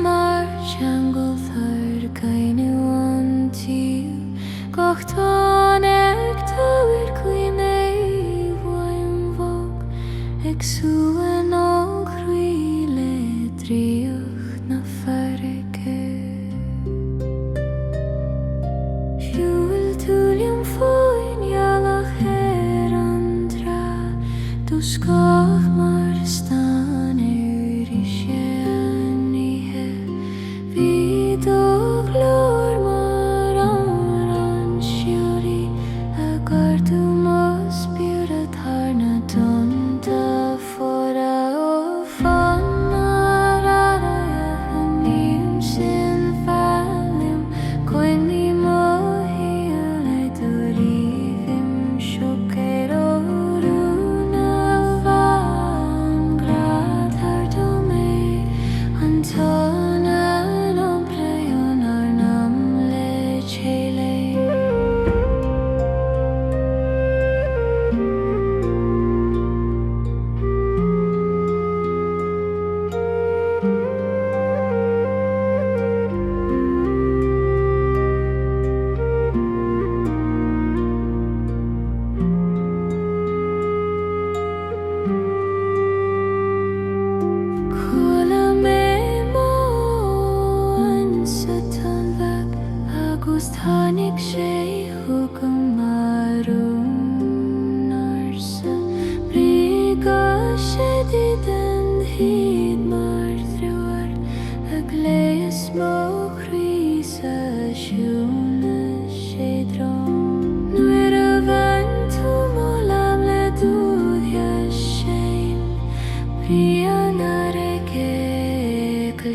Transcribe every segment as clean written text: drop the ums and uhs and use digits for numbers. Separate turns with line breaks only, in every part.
mar Ceangal thar gaine an tíú Gochtán táir cuim bhaim bhog ag súan ó chríle dríoch na farige Fiúil túliam fóin ealach an drá Dúscach mar stan sé aníthe Bhí do glór mar an siúrí a gardú más bíúra tarna donta fóra ó fanna rara níum sin fálim coinlí mohí le dúríhim siúcéir órúna bhan gradar do mé antona nompreon ar nam le chéile Cúla mé móin sa tanbhag agus tháinig sé thugam marún ársa Bríoga sé den híd mar threoir ag léas mó chrís a ciúnas sé drón Nuair a bhain tú mó lam le dúdhia séin Bhíon ar ag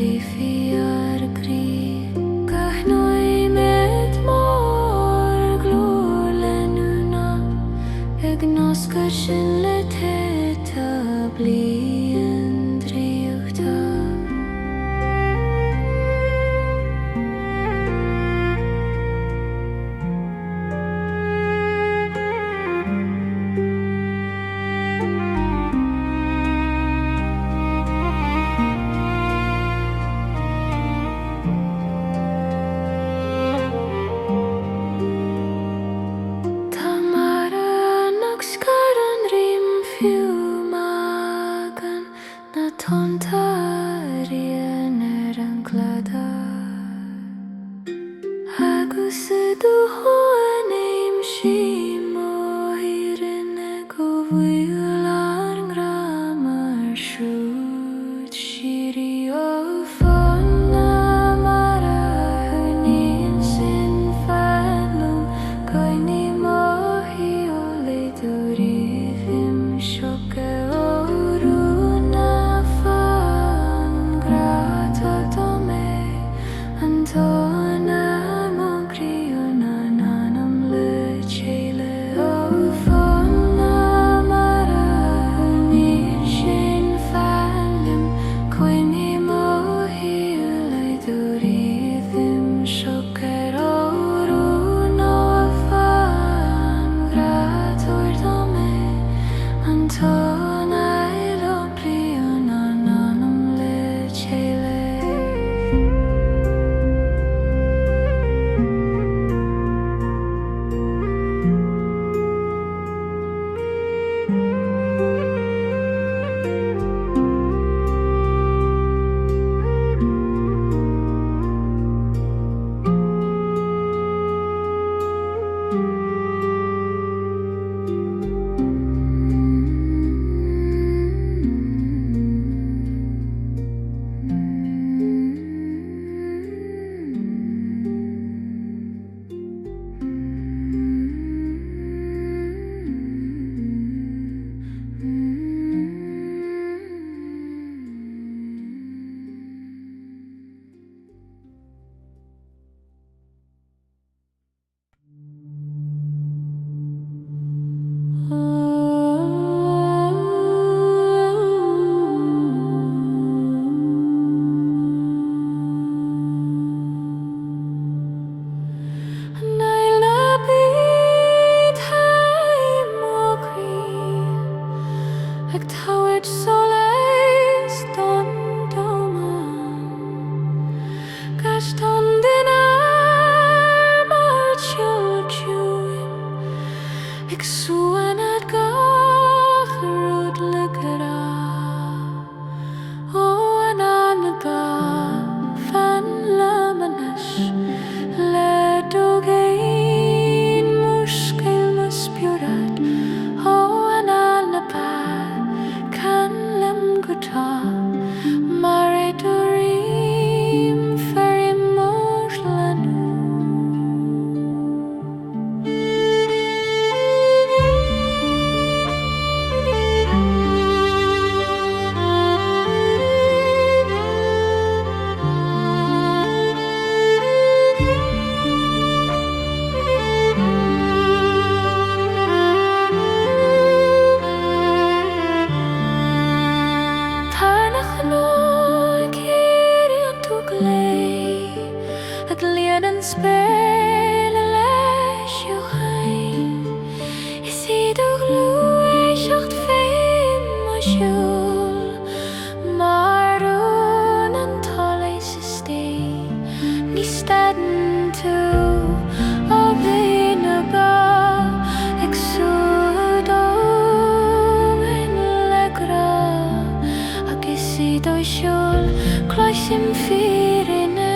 lífi ar grí Gach mit mór glór lenúna ag nascar sin le téta bliain dríochta Tá mar annach scar an rím fiú magan na tontaríon ar an glada agus a dúthain éim sí móthírin go bhfuil ar an gram ar siúd sírí ó fanna mar a níl sin fellum coinlí mohí ó le dúríhim sioca órúna fan grata do mé a Gleann an mBaile leis ó chain. Is iad ó glú éiseacht féin má siúl, mar ún an tSolais is tí, ní stadan tú ó Bhín a ba ag súd ó in le gra, agus iad ó siúl cloisim fírinne.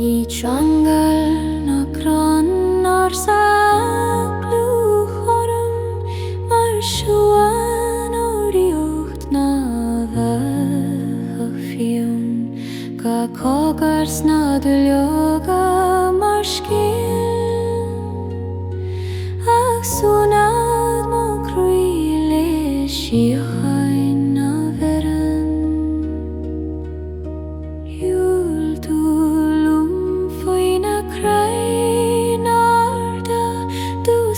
I triangle na Crann ársa glúchorum mar siúan ó ríocht na bheith a fiún ga cógar Sneadh leoga mar scéal ach súnad mo cruí sí a chain na bheran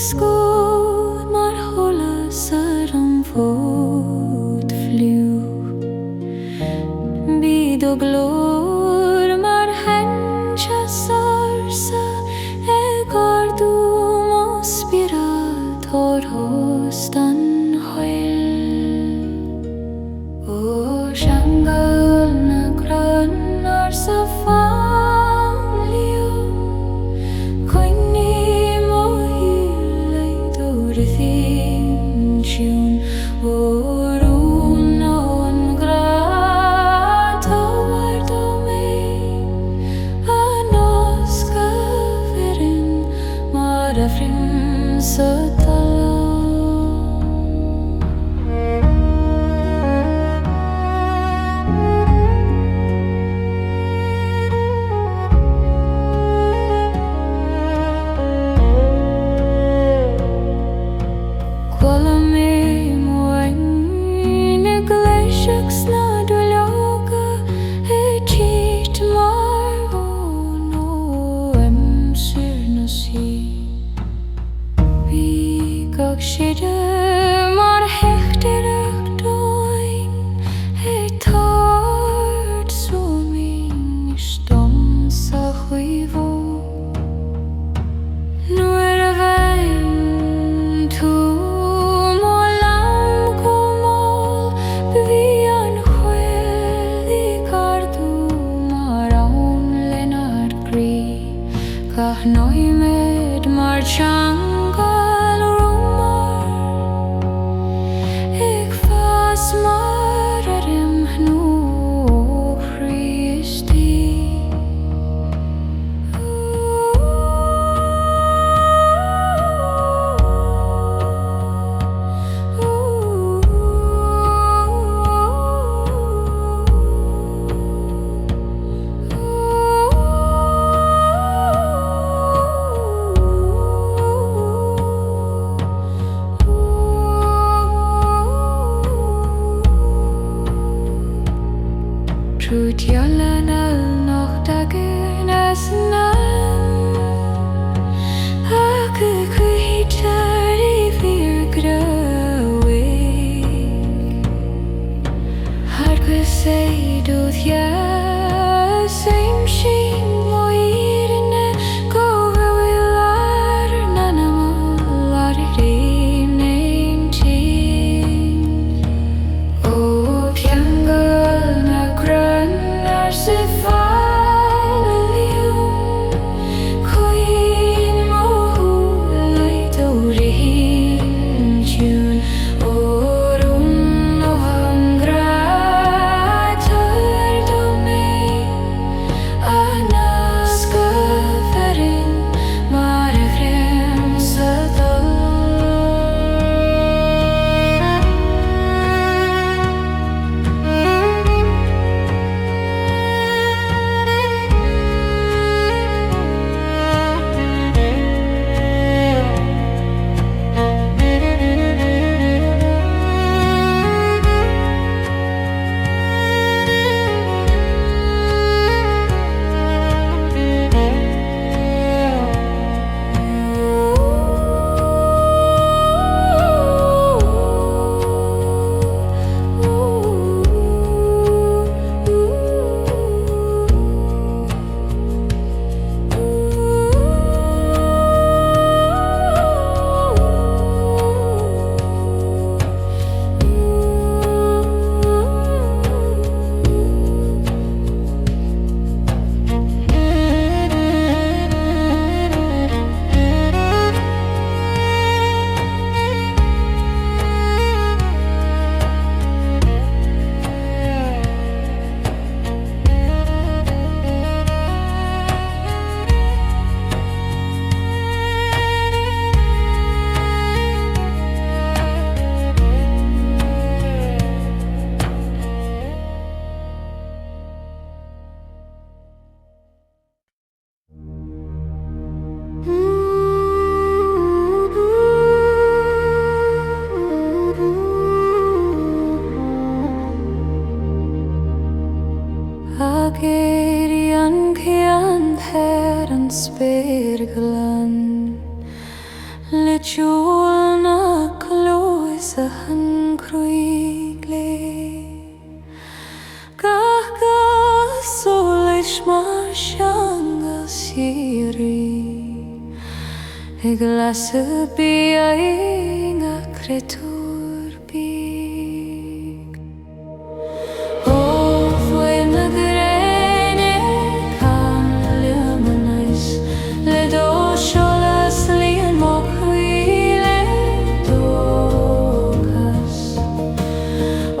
Scód mar tholas ar an bhód fliú Bíd ó glór mar henchas ársa ag ardú má spiorad ár host an Ceol ó Ceangal na Crann ársa nOimair mar Gleann le ciúna clúis a an cruigli gCoillte mar Ceangal Trí Réalta Geasa Bhín a creatúr big ó bhfuil na gréine canliamanis le dó tSolais líon mo chuile dóchas ó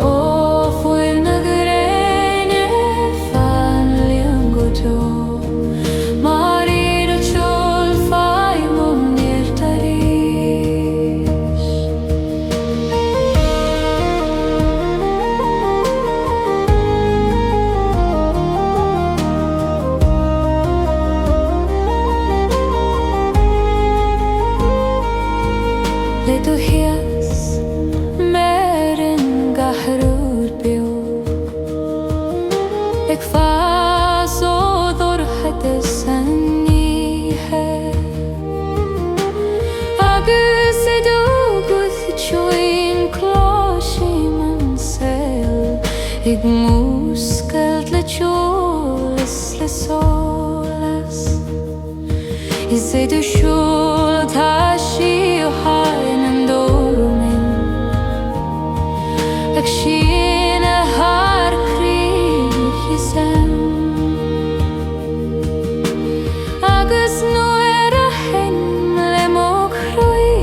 bhfuil na gréine fanliam go dó mar iad a tSol faimon Réaltaís le do hias merin gahrúr bio ag fás ó dorchata san nithe agus I dógad teoin cláisim an Ceol ag múscailt le tSolais le solas Is idir siúl tá sí ó hain an dómin ag sin a thar críoch is ann agus nuair a hen le mo chruí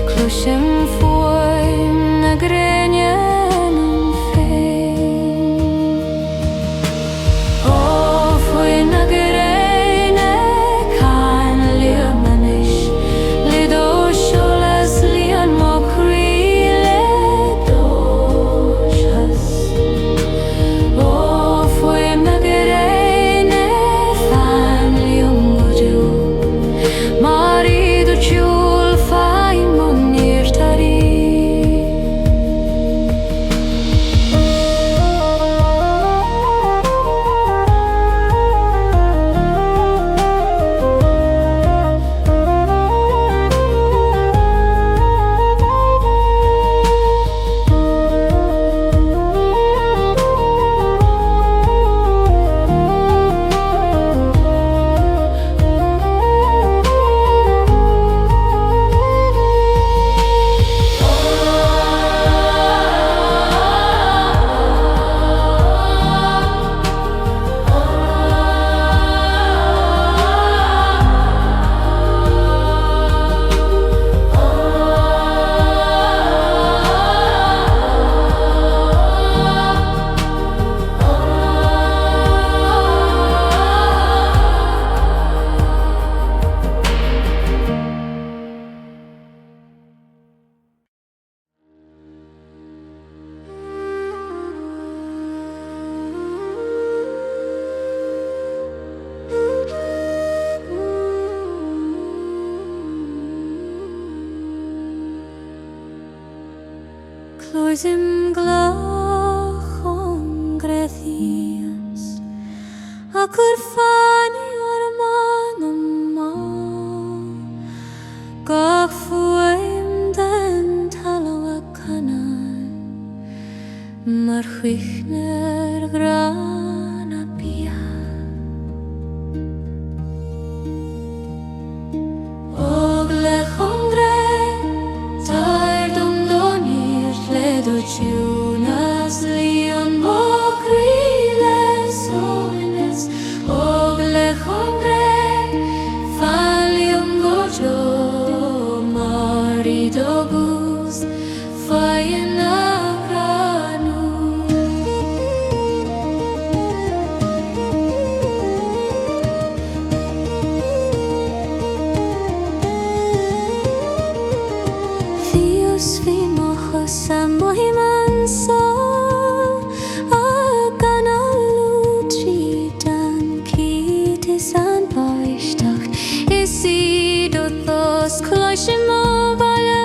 cloisim fuaim na gréine an féin ó bhfuil na gréine canliamanis le dó tSolais líon mo chuile dóchas ó bhfuil na gréine fanliam go dó mar iad a tSol faimon Réaltaís Clwysim glach o'n grethias ac wrthani ar y man yma gach fwym den talw a canal mae'r chwichner gran a bia og lech o'n gre tair domdonir led o ciúnas lion mokrile soines og lech o'n gre falion gojo mari dogus fain a granu Fios fi mochos a mohiman so ag an alw tridan cytis an boistach is id o thos cloisim mBaile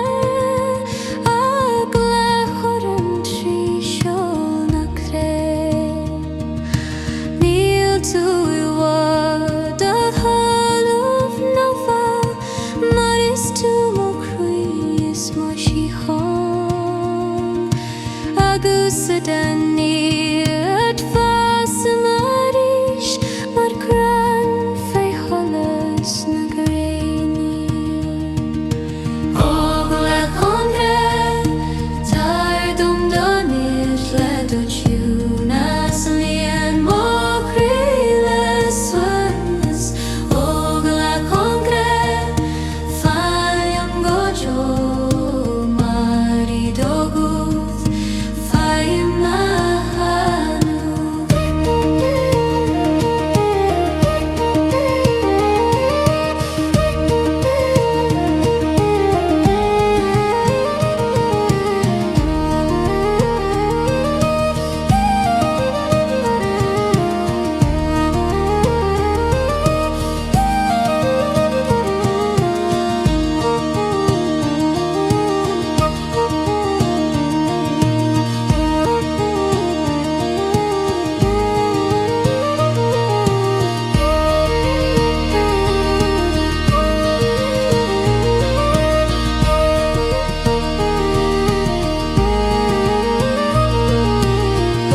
ag lechor yn tri siôn a cre Níl tú I wad a halwf nova mar is tú mo crwys mo si hon agus ydan ni at fas y marish mar gran fei holas na greini og lech o'n gre tair domdonir led o ciúnas lian mo crile soines og lech o'n gre faliam gojo mari doguth faim na hanu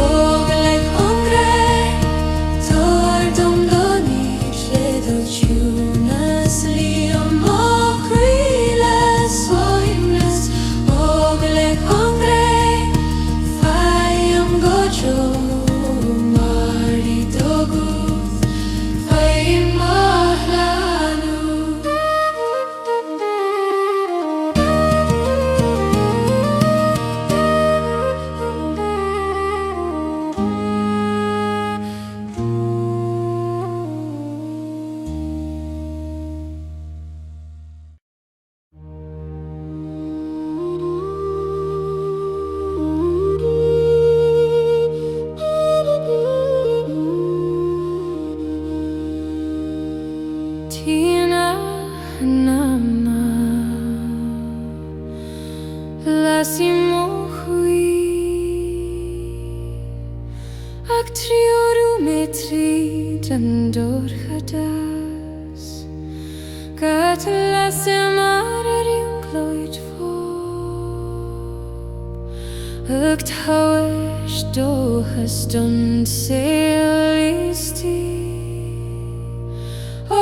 Og lech o'n gre tair domdonir led o ciúnas lion mo crile soines og lech o'n gre faiam gojo mari doguth faim mahlanu Tina nama lasimo hui ac trioru metri dandor chadas gat lasem ar yn clwyd fo ag tawish do hystund Ceol isti O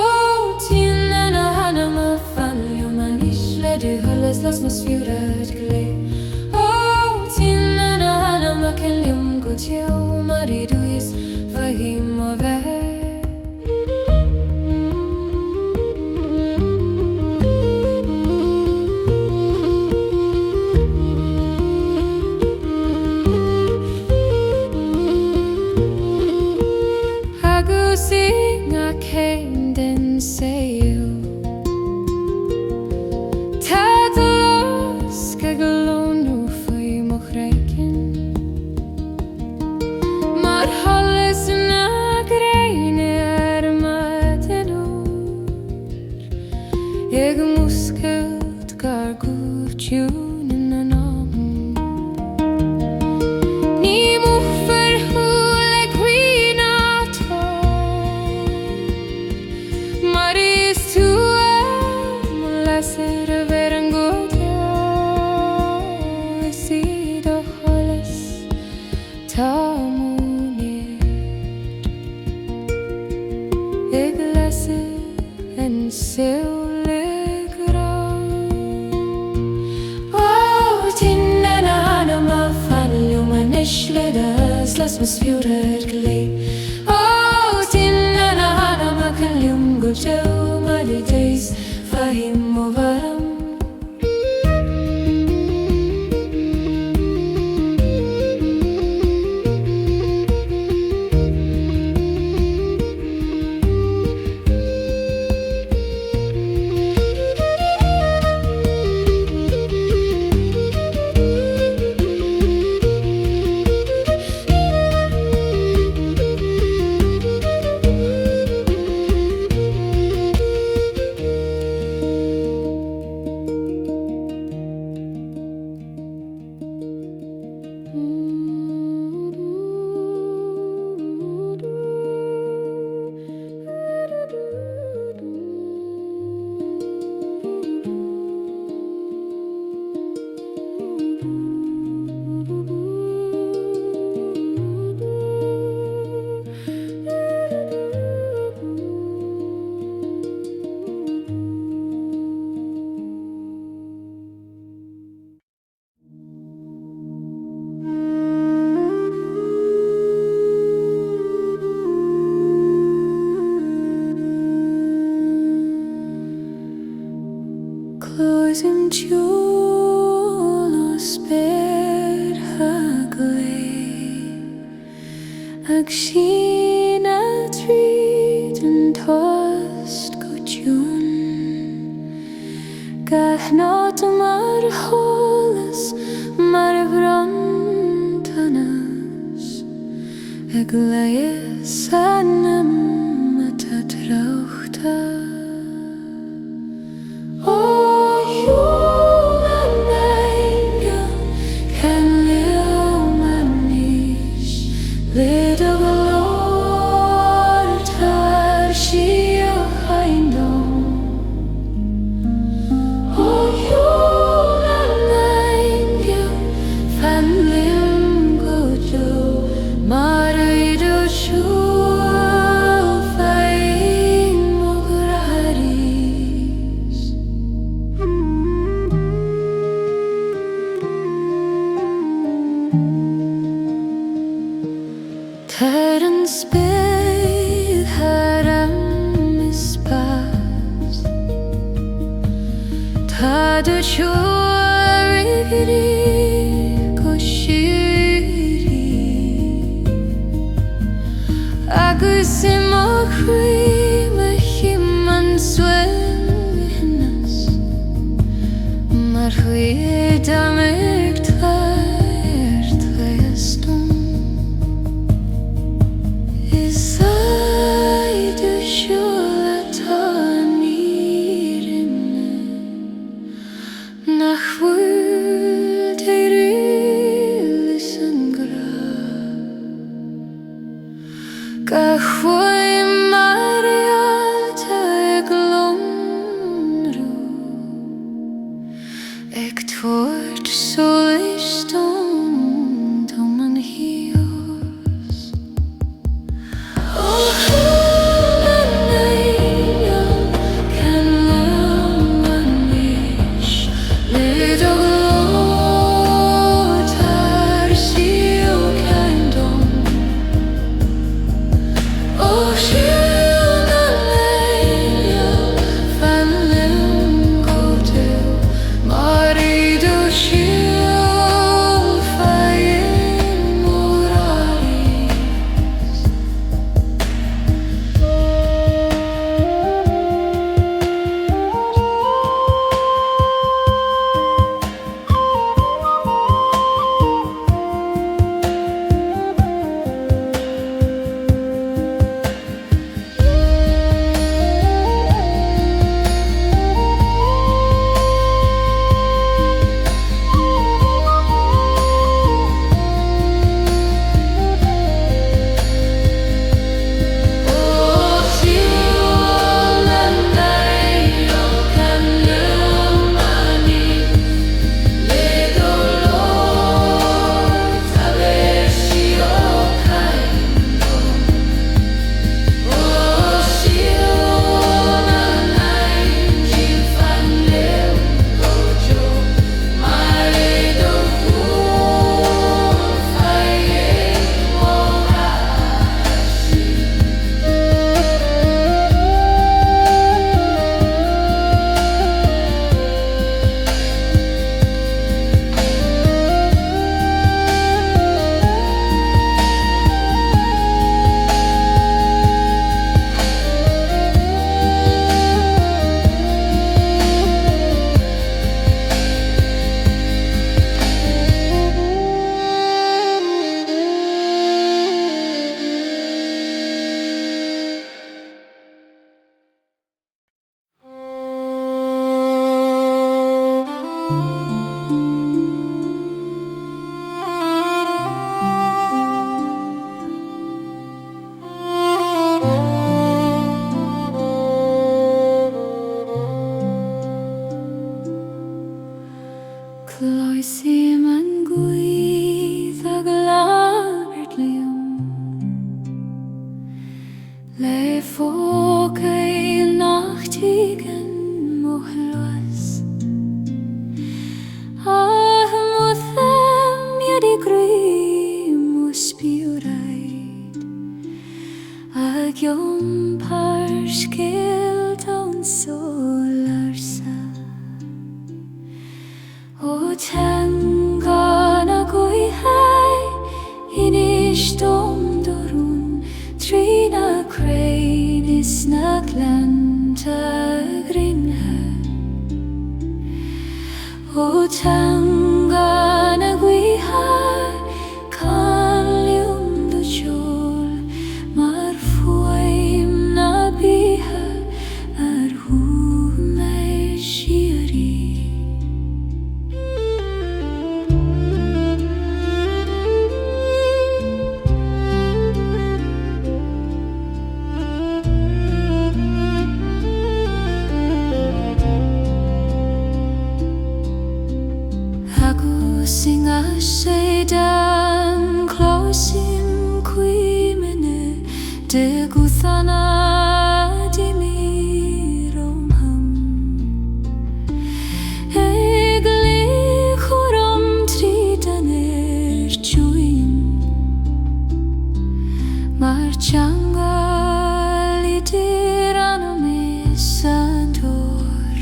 tina na hanam a fanio manish ledy hyles las nos fiwrad gle O tina na hanam a celium gotio mari dwys fahim o fe Agusing a cain den Ceol Tadlos gaglonu fwy mo chreikin Mar holes na greine ar madenur Eg muscult gar gŵr tiwn yn anam las mas fiúrar glé. Oh, tinna hana makalium go Joe melodies fahim movaram. Closing jewel or spare her glay. Ag Síona tríd and tossed go June. Gach not mar holas mar vrantanas. Ag leis Anam at a trauchta. Loisim an gwydd a glabert liam Le ffog eil nachtigen mochloas Moddem iad I grym o spiwraid Ag iom parsgilt o'n sol ársa O tangan a gwyhau Inis dom dorwn Trina crain is na Gleann grinha O tangan a gwyhau Canliwm do Ceol Mar fwaim na biha Ar hwm ei Síori Sing a say dan closim quimene de guthana di mirom ham Egli chorom tridaner chuin Mar Ceangal idir Anam Sandor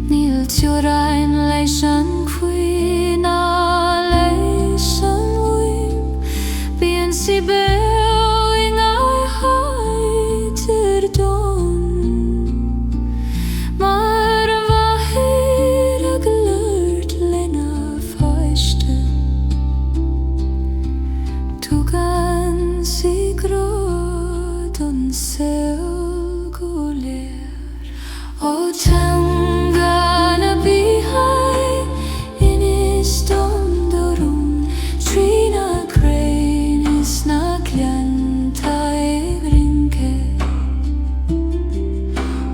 Níl tiúrain leis an Si bewing I hide dawn Maar vahir a glurt lena feiste Tugan si grod on Ceol goler O tangan a bihai in is dom dorum Trina crain na Gleann brinke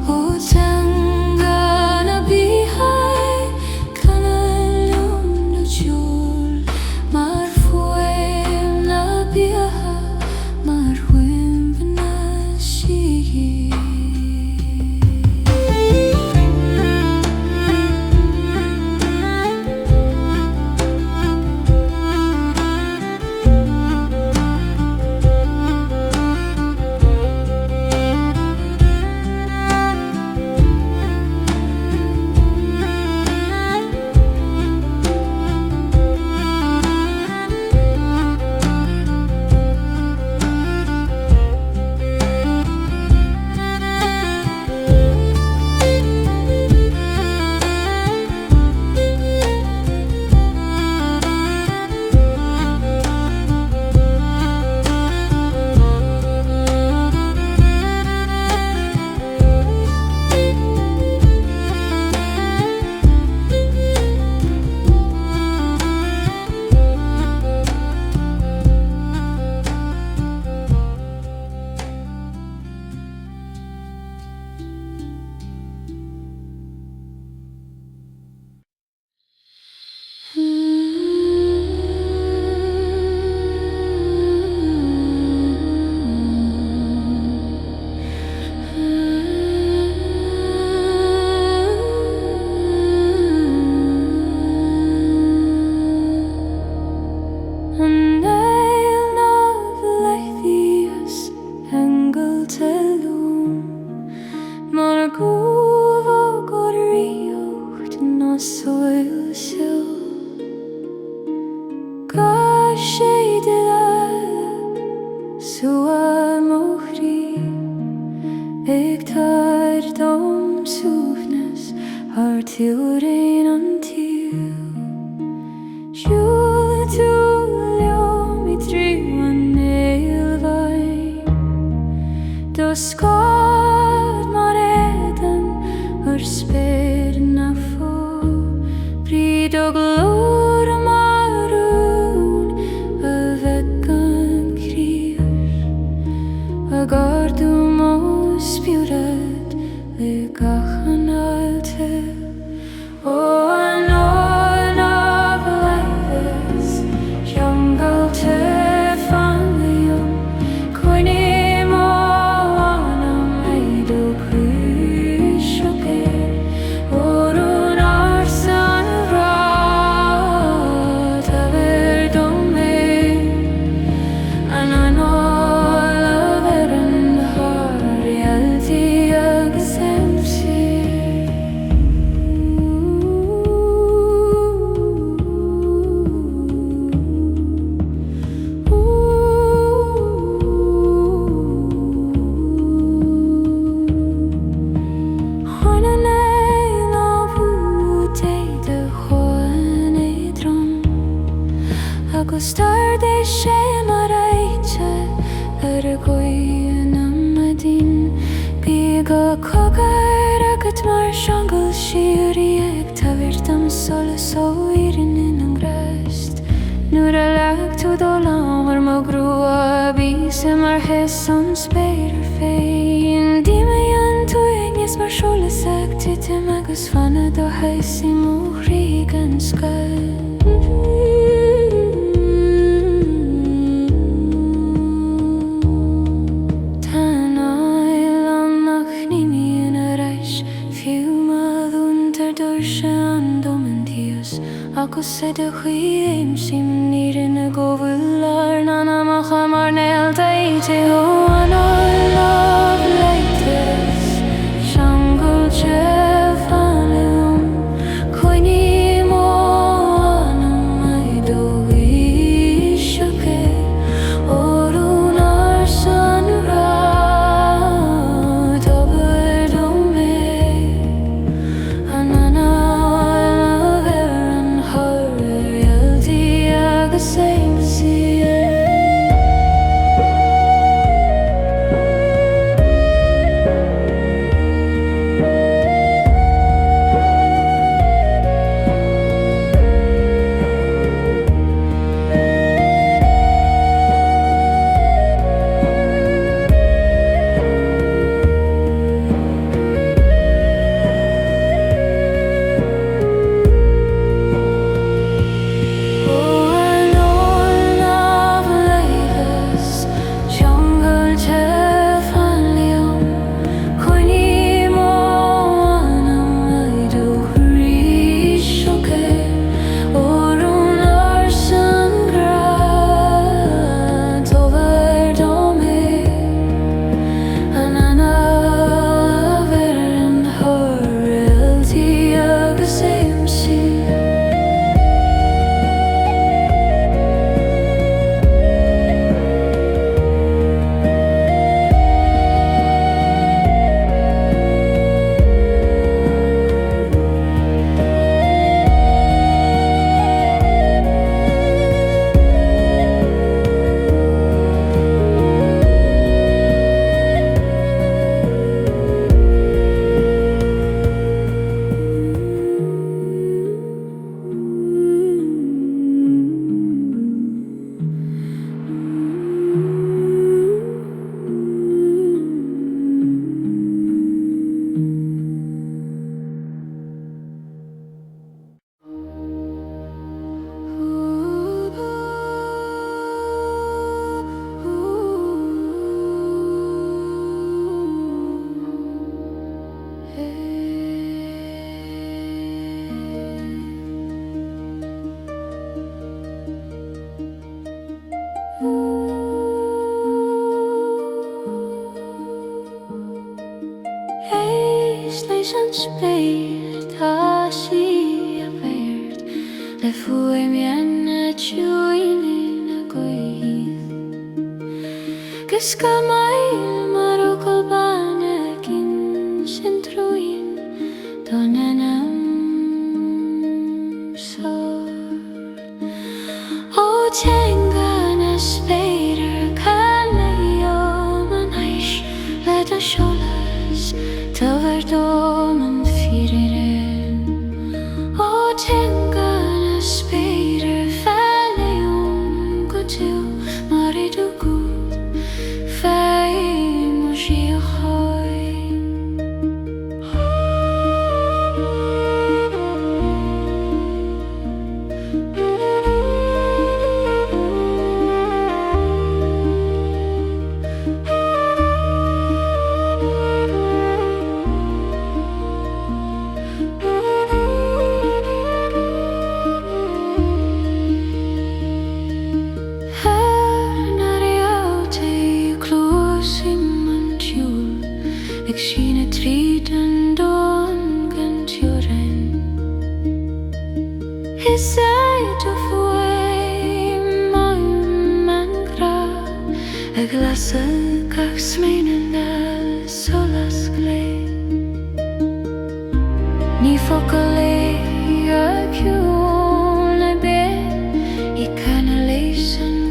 O tangan a bihai Canliwm do Ceol Mar fwaim na biha Mar hwym na Síora Spiwraid le gachanailte O an sé mar éite Anam a Bhín Bí go cogar agat mar Ceangal Trí Réalta Tábhairtam solas ó Éire in an grast Nuair a leag tú dó lámar mo grua bí sa mar hes an spéidir féin Dí mé an tú agnes mar solas ag titim agus fanna do heis I mó chríg an scoil Agus sé de chuim sim nír in a gohfuil Anam a mar Réaltaí ó an leitas Ceangal Trí Réalta Coinní mó Anam I do isioche Orún ársa an rá Dobar do mé Anana same Ceol Leis an spéir tá sí a bhéirt Le fuair mianna tiúin na gaoth Gus go mbeile mar ó colbanna cin sin trúin don Anam Ó teanga na spéidir canna nIomair le do seolas Tábhair dóm an fíririn Ó teanga na spéidir fealaíonn go tú mar I do gúd féim ó sí a cháin Geasa gach smaoineanna solas Gleann Ní focail é a ciúil na bé I canna leis an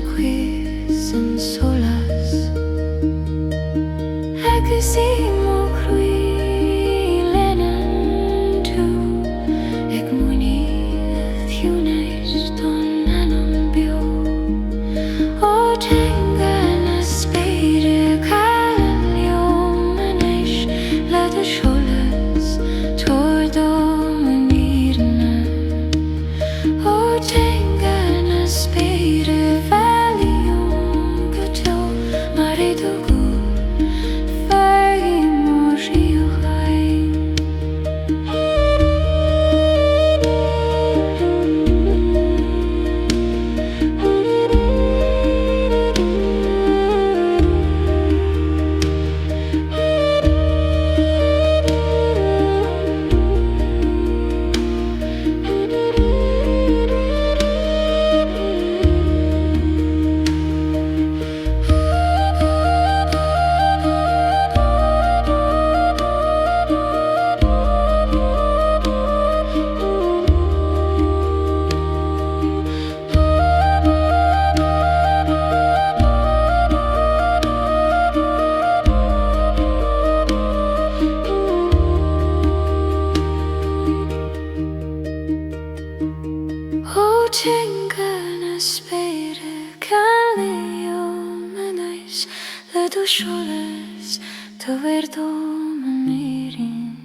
Ceangal Trí Réalta tSolais to verdom mirin.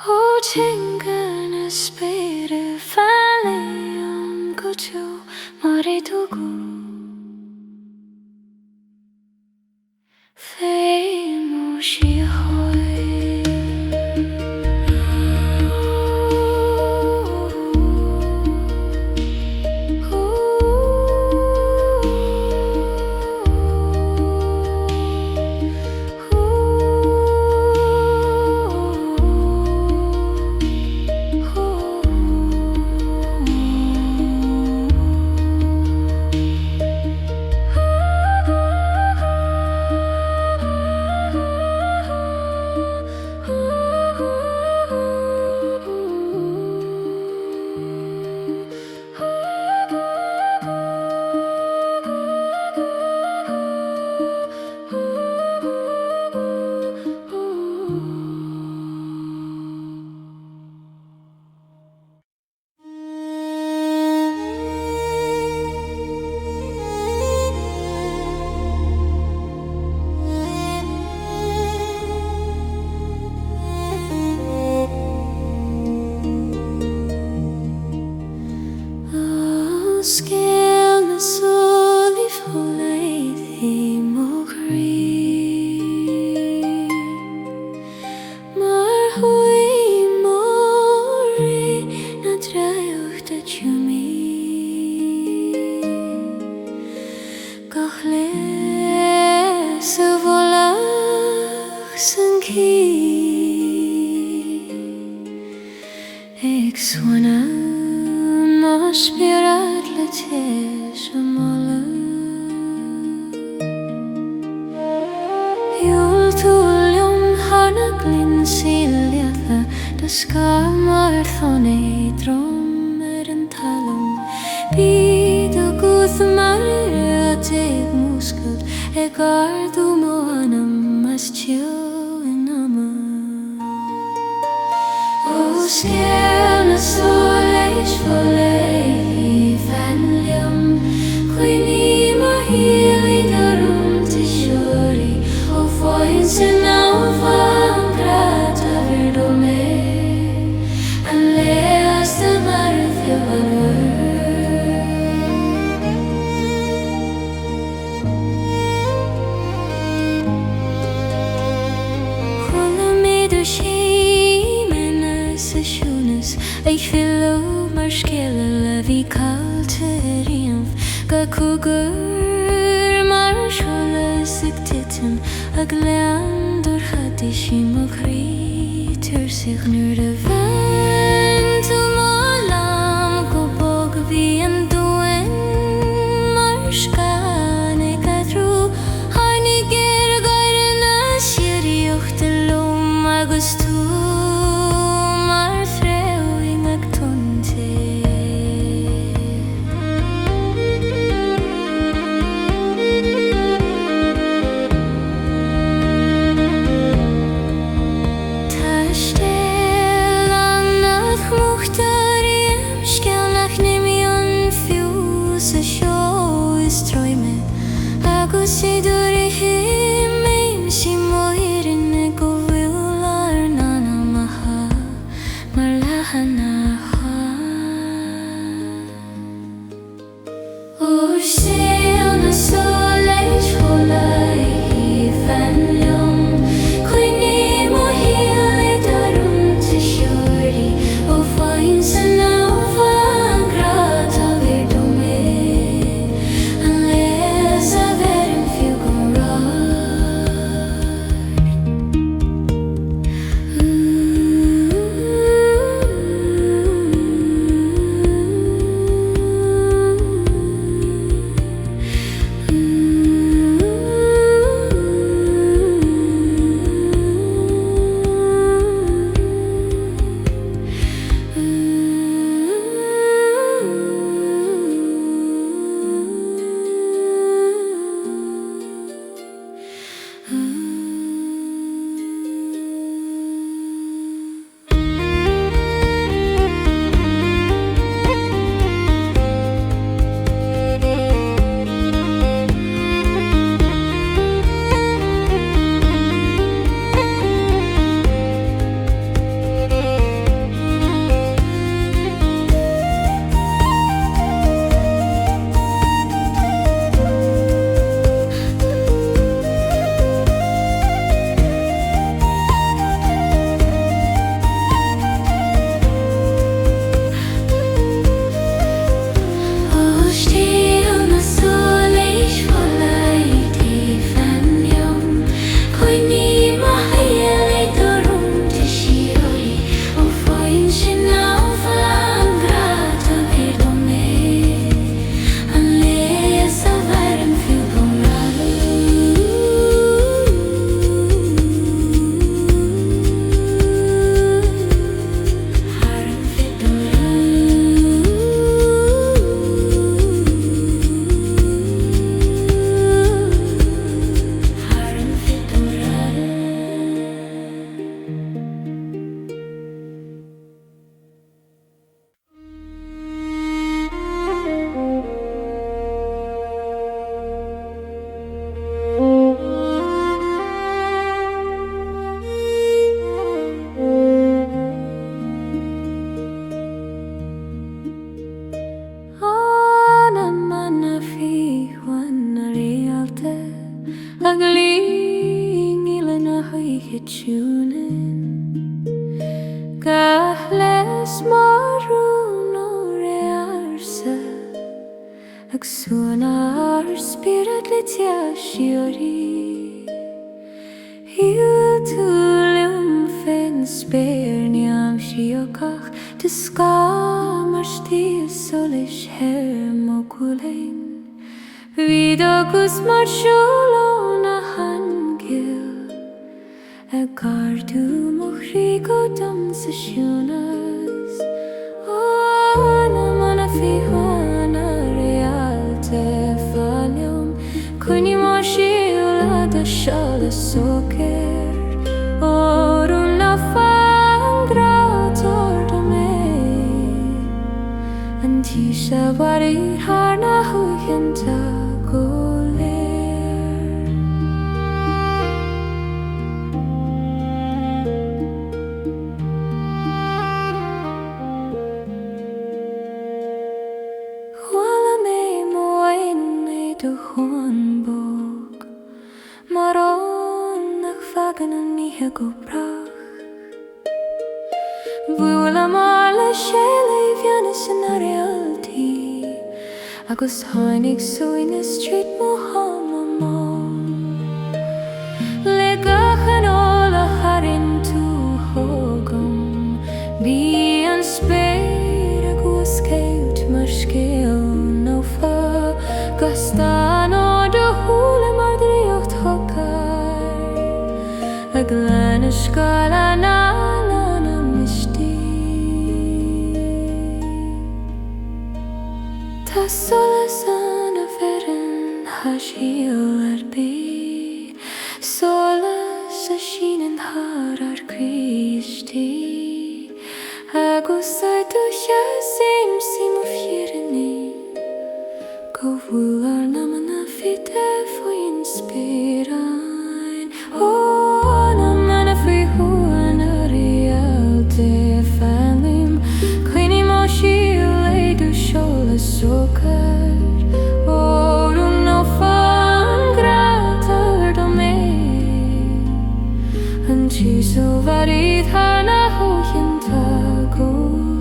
O Ceangal Filleadh go to maridugu. Famousí Gleann Síora de scar thonné drom an talún. Bhín a gúth Réaltaí múscailt gardú mo Anam as Ceol in Anam. O Crann Solais Filleadh fanliam Gleann mBaile darum tSolais o Bhín sin Filleadh mar Ceol gCoillte riamh gCógur mar tSolais titim Gleann dúr chadis mo chrí tuairseach nuair a bhain tú mallú go bog Bhín doin mar scanig trú tháinig gaireann na siríocht lom agus tú suanar spirit litia Síorí Hiúil túlim fin spéirniam siocach de ska mar tSolais her mo gCoillte Bhín agus mar siúlón a hangil a gardú mo chrígo dom sa ciúnas Anam ana fiúna Réalta fáiliom Cuine mar síola da seola sócéir Orún na fangrator da mé An tíosa warí thar na huiganta go brach Bhuaile mar le Chéile bheannas na Réaltaí agus tháinig Sneadh Street mo Le gachan óla harin tú thógam Bí an spéir agus céilt mar scéal nó fa Gastán ó do thúla mar dríocht thócar A Gleann a scala na mistí tSolais an a bheran ha síol ar bí Solas a sínan thar ar Christí agus a du sim mo fíranní Go bhfuil ar namana fite faoin spéirain Anam ana fiúna Réalta fáiliom Cuine mar síola do seola sócéir Orún na fangrator da mé An tíosa warí thar na huiganta Anam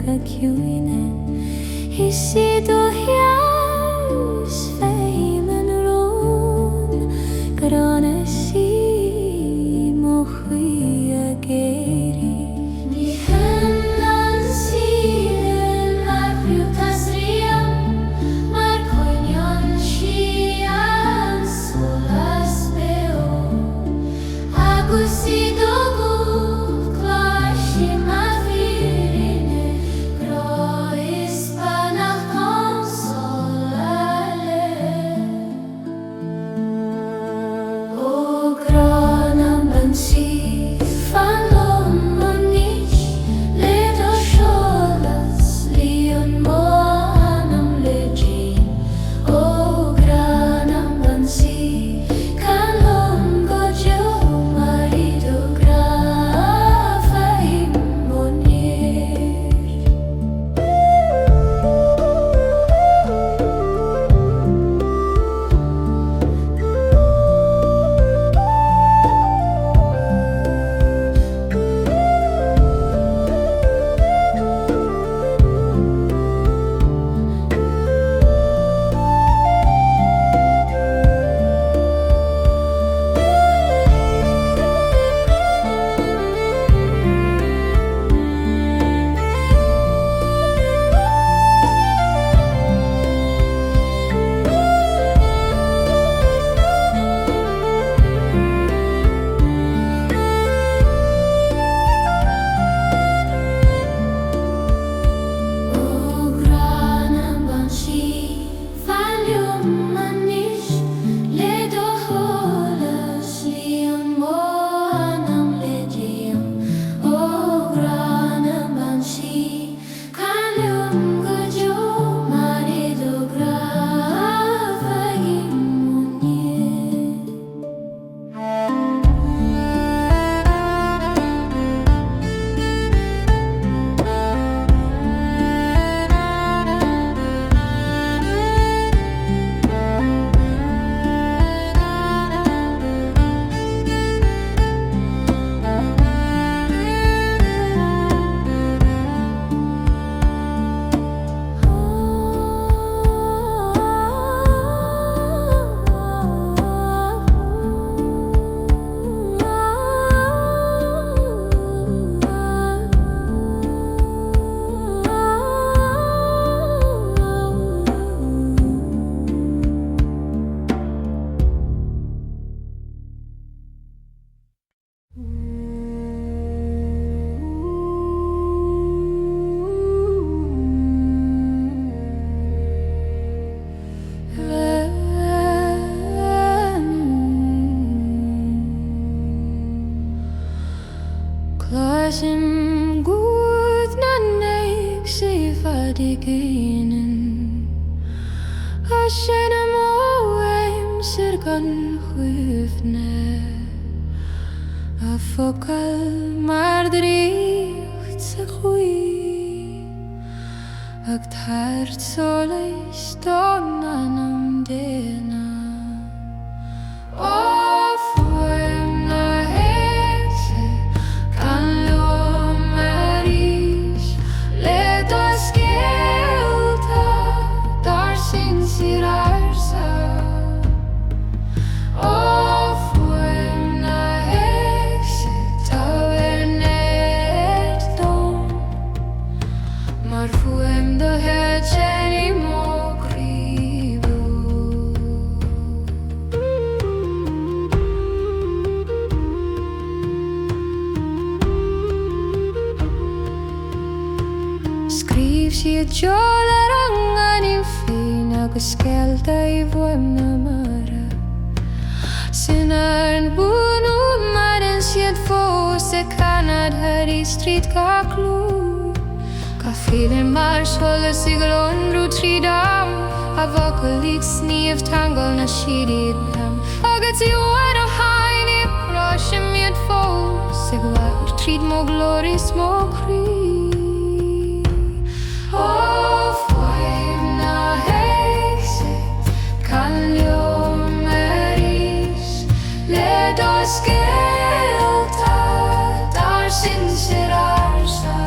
ga ciúine Hisi do hiaus feimen rún Grana si mo chui a géiri Ní hennan síle mar fiútas riam Mar coinjan si an solas beo Agus si dogu clashi ma virine Grois panach consolale O granam bansi fanlom manish Ledo sholas lion mo anam legin O granam bansi kanlom gojo marido grafa imonir Klasim gud na neig si fadiginen Hashem mo aim sir gan chwifne A fokal mar dricht sa chwi Ag tSolais don anam dena O fuem na hexe kan lomeris Ledas gCoillte dar sin sir ársa O fuem na hexe tavernet don Mar fuem do hecheni mo crivo Skriv siad jolar angan in fin agus skelta I fuem na mara Sinar bunu marin siad fós e canad hari street ka clú Ka feeling mar sola siglon ru tridam A vocalit Sneadh tangal na shirid dam Agat I wada haini Roshim yad fós Sigwad trid mo gloris mo cri O fuem na hexe kan lomeris Ledas gCoillte dar sin sir ársa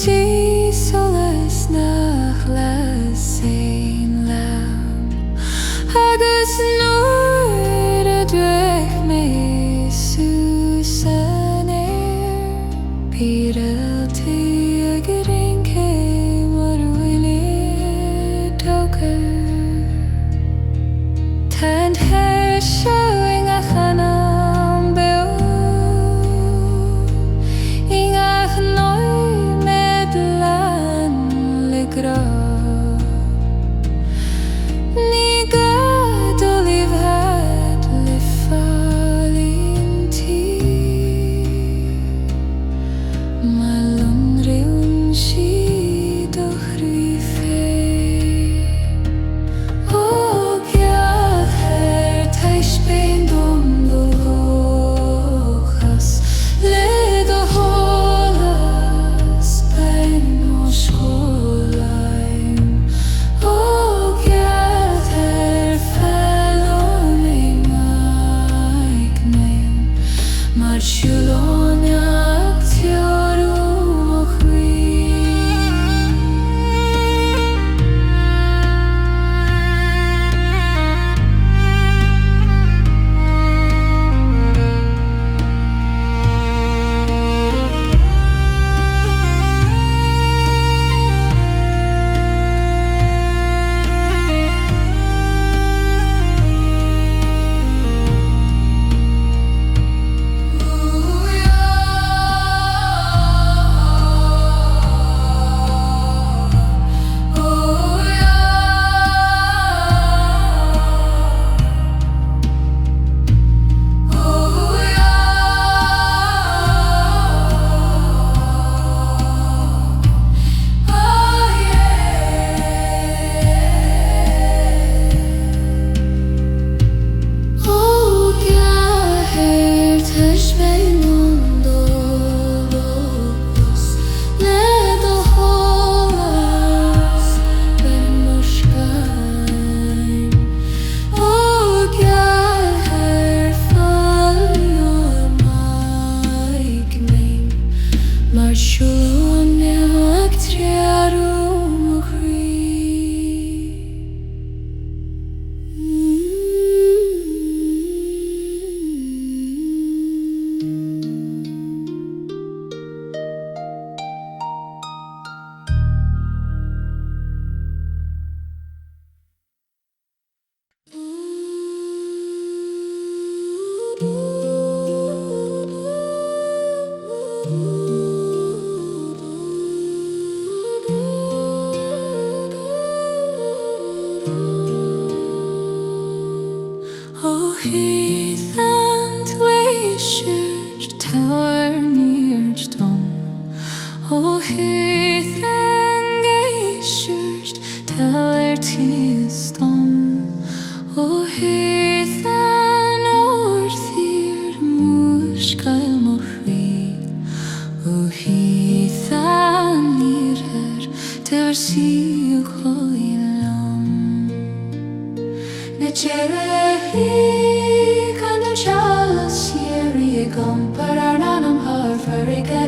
tSolais nach les ein lam agus nuair a dúic mé suas an Éire bí Réaltaí a go rincé mar bhfuil tógadh Tá seo in a Anam in ach nói med lan le gra Ní gad olíomh had le fáilín tí mallún raibhann siad ó chrí féin ó geadthar taispein dom do chas le do hólas ben ó scólaim ó geadthar fellón é maicneim mar siúlóneach teorún ó chrí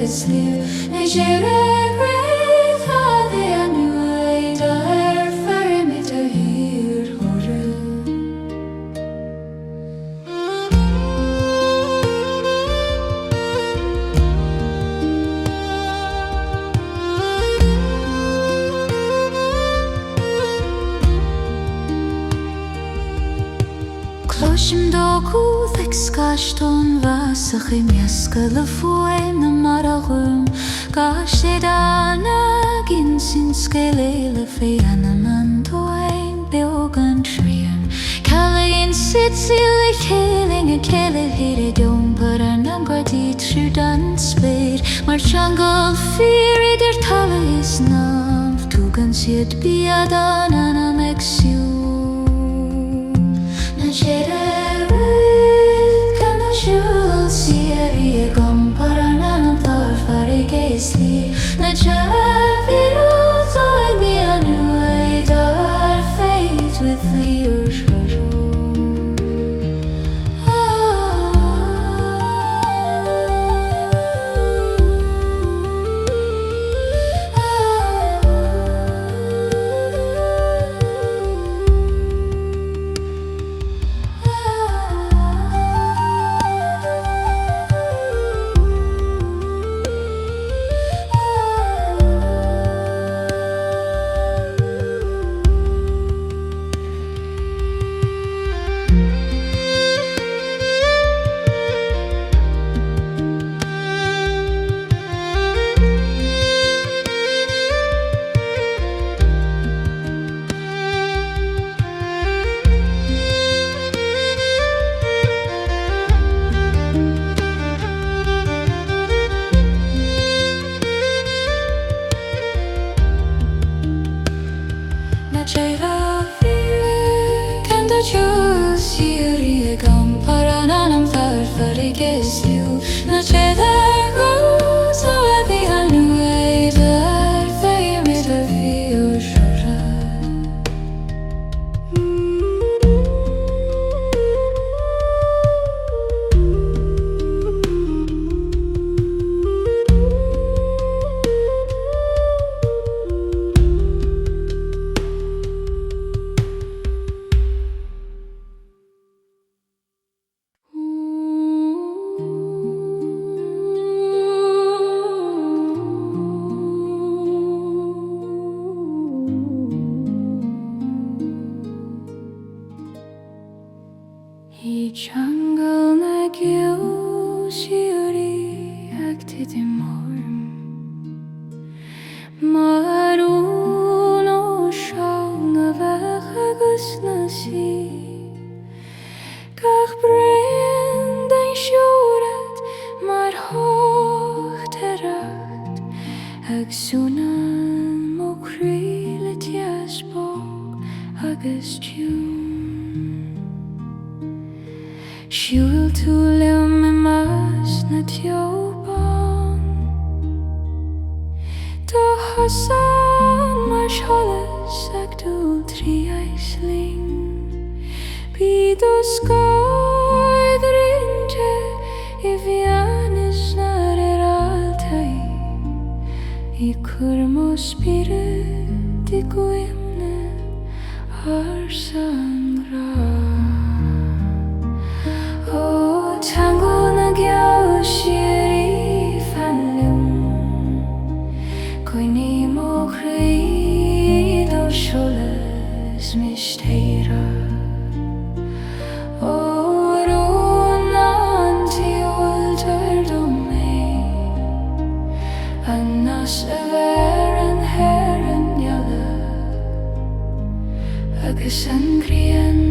Sneadh
Shimdoku thexkashton vasachim yaskala fuem na maragum Gashedana ginsin skelele fe Anam toim beogan trium Kalagin sitsili killing a kele hiri dom Paranam gardi trudan spade Marchangal firi der talis nam Tugan siet biadan Anam exiu Ceol Síora gom Paranam tarfari geisli Na javiru toy mi anu dar fate with the ársa Ceol Síora gom Paranam tarfari geisli Na chedargo so be anu dar fate with the ársa Jungle na Ceol Síora acted in Marún ó seán a bheith agus na sí Gach brin den siúrad mar hocht racht ag súnan mo críle tiasbog agus tún Siúil tú liom I más na teoban Do hasan mar seolas ag dúil trí aisling Bhí do scoid rinte I bhíanas na Réaltaí I curmo spirit I goimne ársa an rá O tango na Ceol Síora fanlum Coinní mo chríd ó tSolais mistéire O rún an tSolais do mé Anas a bheir an hair an neala agus an Gleann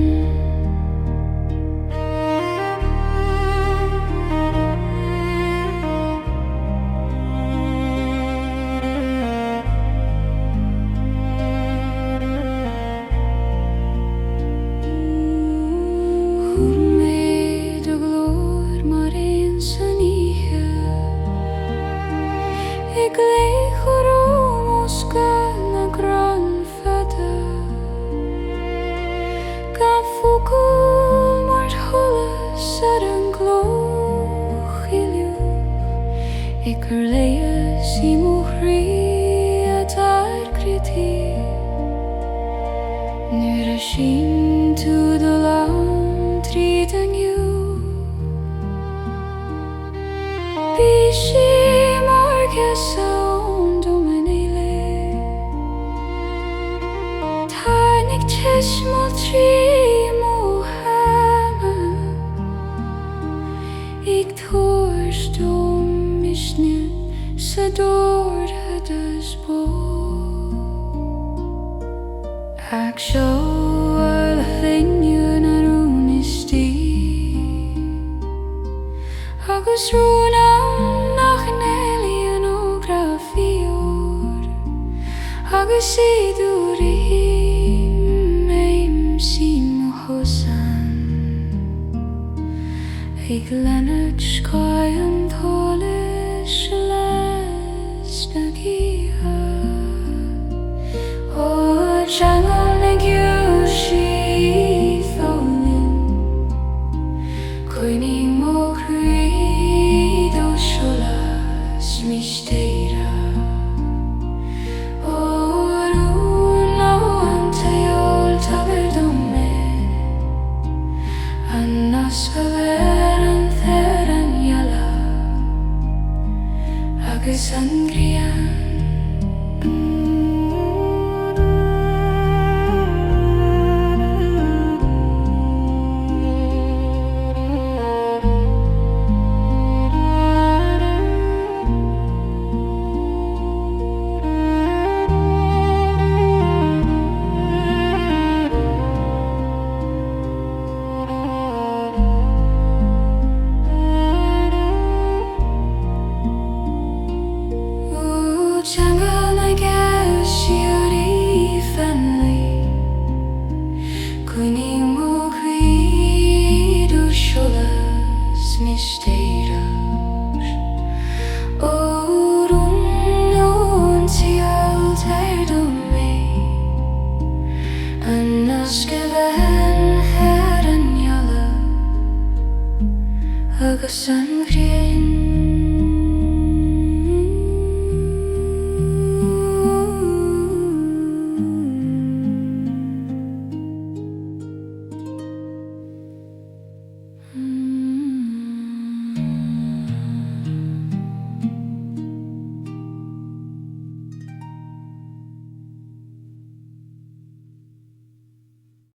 to the long tree and you be she more Geasa do mBaile Tarnic chesmol tree mo haman adored does bo Ac seo ar lein ar únistí agus rúna nach an éilion ó grafiúr agus séúrí méim sí mo hosan ag lena